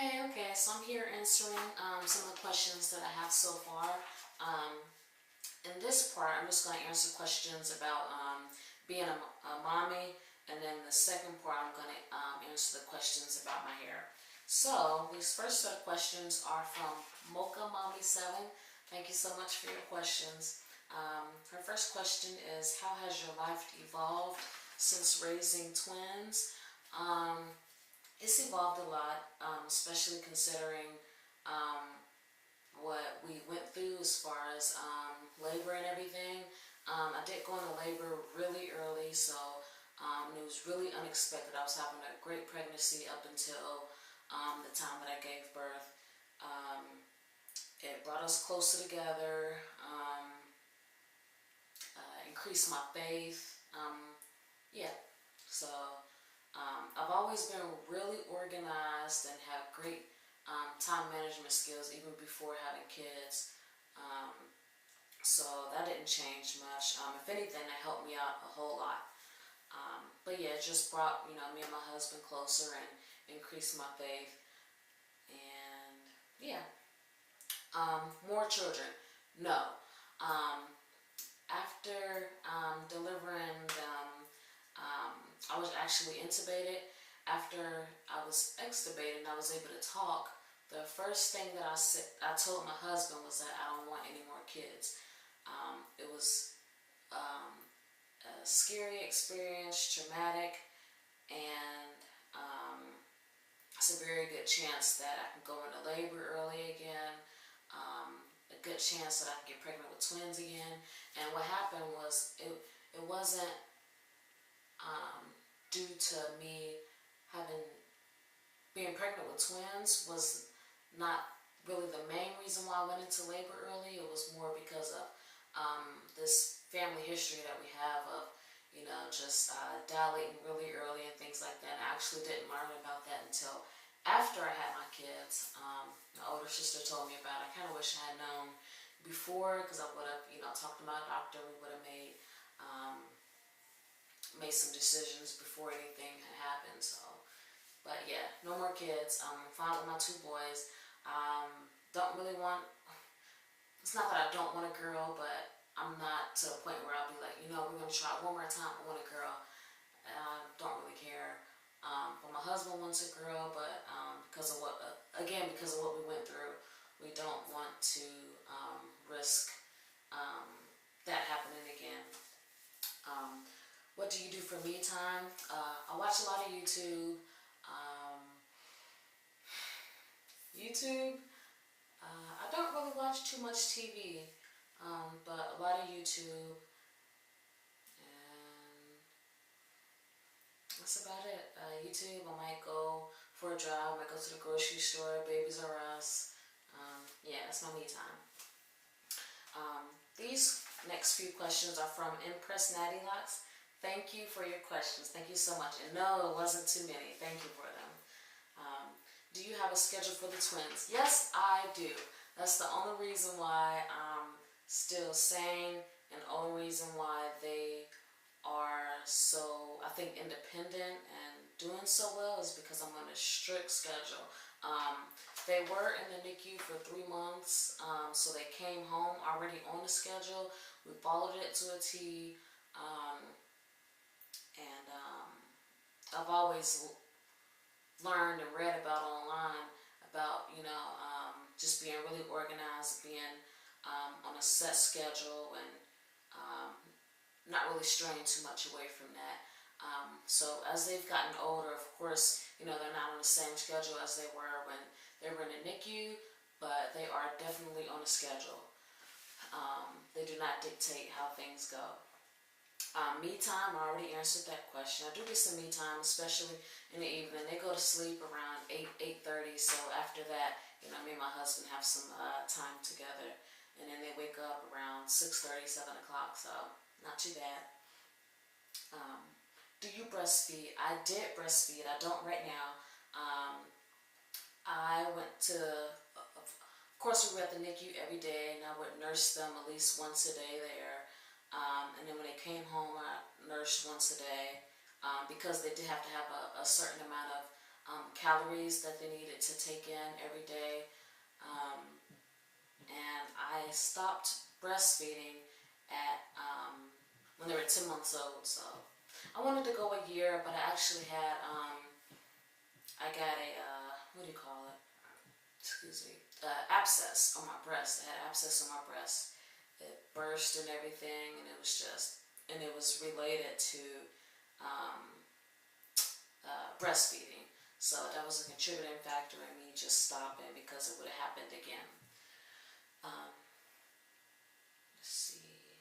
Okay, so I'm here answering some of the questions that I have so far. Um, in this part, I'm just going to answer questions about being a mommy, and then the second part, I'm going to answer the questions about my hair. So, these first set of questions are from MochaMommy7. Thank you so much for your questions. Her first question is, how has your life evolved since raising twins? It's evolved a lot, especially considering what we went through as far as labor and everything. I did go into labor really early, so it was really unexpected. I was having a great pregnancy up until the time that I gave birth. It brought us closer together, increased my faith. Yeah, so I've always been really organized and have great time management skills even before having kids. So that didn't change much. If anything, that helped me out a whole lot. But yeah, it just brought me and my husband closer and increased my faith. And yeah, more children. No. After delivering them, I was actually intubated. After I was extubated and I was able to talk, the first thing that I told my husband was that I don't want any more kids. It was a scary experience, traumatic, and it's a very good chance that I can go into labor early again. A good chance that I can get pregnant with twins again. And what happened was it wasn't due to me being pregnant with twins was not really the main reason why I went into labor early. It was more because of this family history that we have of just dilating really early and things like that. I actually didn't learn about that until after I had my kids. My older sister told me about it. I kind of wish I had known before, because I would have talked to my doctor. We would have made some decisions before anything had happened. So, but yeah, no more kids. I'm fine with my two boys. Don't really want. It's not that I don't want a girl, but I'm not to a point where I'll be like, we're gonna try one more time. I want a girl. I don't really care. But my husband wants a girl, but because of what we went through, we don't want to risk that happening again. What do you do for me time? I watch a lot of YouTube. I don't really watch too much TV, but a lot of YouTube. And that's about it. YouTube, I might go for a drive, I might go to the grocery store, Babies R Us. Yeah, that's my me time. These next few questions are from EmpressNatiLocs. Thank you for your questions. Thank you so much. And no, it wasn't too many. Thank you for them. Do you have a schedule for the twins? Yes, I do. That's the only reason why I'm still sane, and the only reason why they are so, I think, independent and doing so well is because I'm on a strict schedule. They were in the NICU for 3 months, so they came home already on the schedule. We followed it to a T, and I've always learned and read about online about just being really organized, being on a set schedule, and not really straying too much away from that. So as they've gotten older, of course, they're not on the same schedule as they were when they were in the NICU, but they are definitely on a schedule. They do not dictate how things go. Me time, I already answered that question. I do get some me time, especially in the evening. They go to sleep around 8:30, so after that, me and my husband have some time together. And then they wake up around 6:30, 7 o'clock, so not too bad. Do you breastfeed? I did breastfeed. I don't right now. I went to, of course we were at the NICU every day, and I would nurse them at least once a day there. And then when they came home, I nursed once a day, because they did have to have a certain amount of calories that they needed to take in every day. And I stopped breastfeeding at when they were 10 months old. So I wanted to go a year, but I actually had I got a what do you call it? Excuse me, abscess on my breast. I had abscess on my breast. It burst and everything, and it was related to breastfeeding. So that was a contributing factor in me just stopping because it would have happened again. Let's see.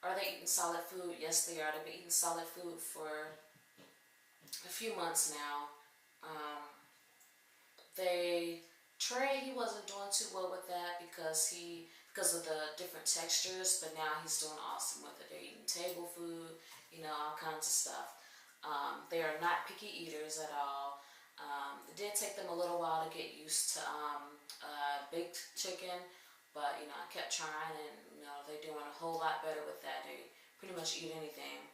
Are they eating solid food? Yes, they are. They've been eating solid food for a few months now. Trey, he wasn't doing too well with that because of the different textures, but now he's doing awesome with it. They're eating table food, all kinds of stuff. They are not picky eaters at all. It did take them a little while to get used to baked chicken, but I kept trying, and they're doing a whole lot better with that. They pretty much eat anything.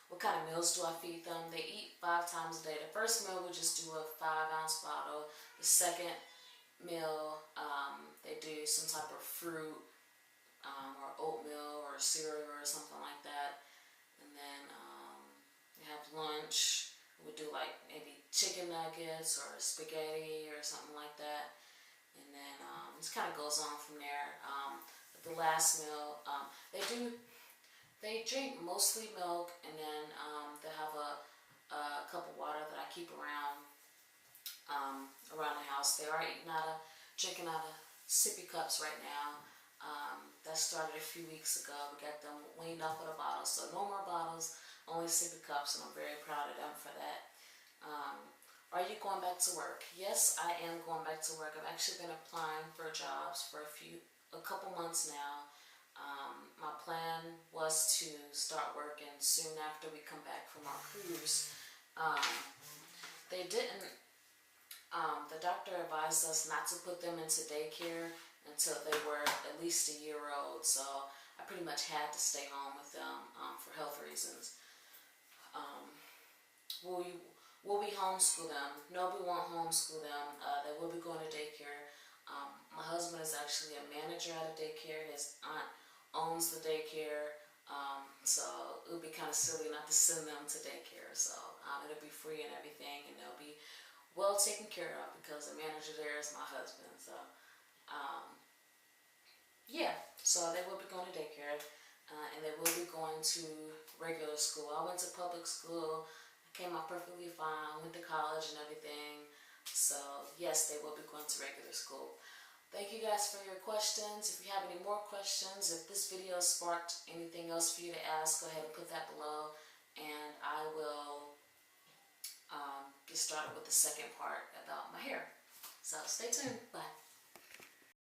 What kind of meals do I feed them? They eat 5 times a day. The first meal we just do a 5-ounce bottle. The second meal, they do some type of fruit or oatmeal or cereal or something like that. And then they have lunch. We do like maybe chicken nuggets or spaghetti or something like that. And then it just kind of goes on from there. The last meal, they drink mostly milk, and then they have a cup of water that I keep around the house. They are drinking out of sippy cups right now. That started a few weeks ago. We got them weaned off of the bottles, so no more bottles, only sippy cups, and I'm very proud of them for that. Are you going back to work? Yes, I am going back to work. I've actually been applying for jobs for a couple months now. My plan was to start working soon after we come back from our cruise. They didn't, the doctor advised us not to put them into daycare until they were at least a year old, so I pretty much had to stay home with them for health reasons. Will we homeschool them? No, we won't homeschool them. They will be going to daycare. My husband is actually a manager at a daycare. His aunt owns the daycare, so it would be kind of silly not to send them to daycare. So it'll be free and everything, and they'll be well taken care of because the manager there is my husband. So yeah, so they will be going to daycare, and they will be going to regular school. I went to public school. I came out perfectly fine. Went to college and everything. So yes, they will be going to regular school. Thank you guys for your questions. If you have any more questions, if this video sparked anything else for you to ask, go ahead and put that below, and I will get started with the second part about my hair. So stay tuned. Bye.